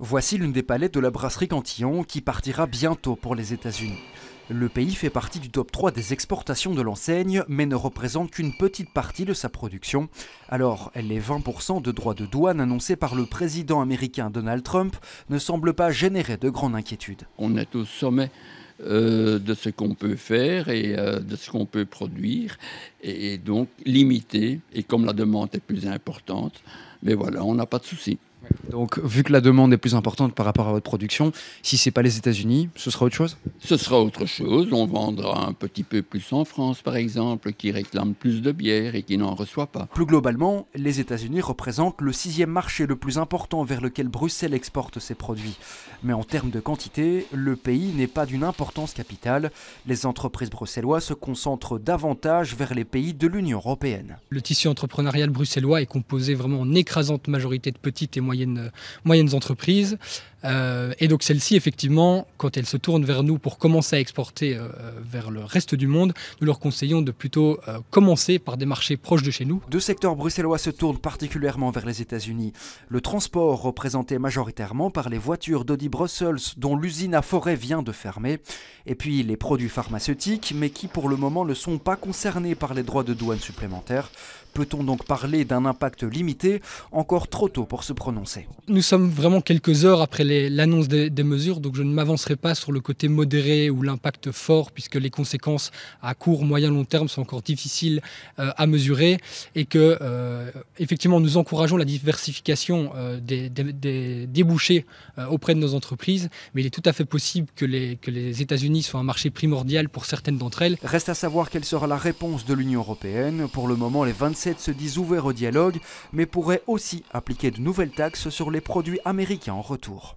Voici l'une des palettes de la brasserie Cantillon qui partira bientôt pour les États-Unis. Le pays fait partie du top 3 des exportations de l'enseigne, mais ne représente qu'une petite partie de sa production. Alors, les 20% de droits de douane annoncés par le président américain Donald Trump ne semblent pas générer de grandes inquiétudes. On est au sommet de ce qu'on peut faire et de ce qu'on peut produire, et donc limité. Et comme la demande est plus importante, mais voilà, on n'a pas de souci. Donc, vu que la demande est plus importante par rapport à votre production, si ce n'est pas les États-Unis, ce sera autre chose? Ce sera autre chose. On vendra un petit peu plus en France, par exemple, qui réclame plus de bière et qui n'en reçoit pas. Plus globalement, les États-Unis représentent le 6e marché le plus important vers lequel Bruxelles exporte ses produits. Mais en termes de quantité, le pays n'est pas d'une importance capitale. Les entreprises bruxelloises se concentrent davantage vers les pays de l'Union européenne. Le tissu entrepreneurial bruxellois est composé vraiment en écrasante majorité de petites et moyennes entreprises. Et donc celles-ci, effectivement, quand elles se tournent vers nous pour commencer à exporter vers le reste du monde, nous leur conseillons de plutôt commencer par des marchés proches de chez nous. Deux secteurs bruxellois se tournent particulièrement vers les États-Unis. Le transport, représenté majoritairement par les voitures d'Audi Brussels, dont l'usine à Forêt vient de fermer. Et puis les produits pharmaceutiques, mais qui pour le moment ne sont pas concernés par les droits de douane supplémentaires. Peut-on donc parler d'un impact limité? Encore trop tôt pour se prononcer. Nous sommes vraiment quelques heures après l'annonce des mesures, donc je ne m'avancerai pas sur le côté modéré ou l'impact fort, puisque les conséquences à court, moyen, long terme sont encore difficiles à mesurer, et que effectivement nous encourageons la diversification des débouchés auprès de nos entreprises, mais il est tout à fait possible que les États-Unis soient un marché primordial pour certaines d'entre elles. Reste à savoir quelle sera la réponse de l'Union européenne. Pour le moment, les 27 se disent ouverts au dialogue, mais pourraient aussi appliquer de nouvelles taxes sur les produits américains en retour.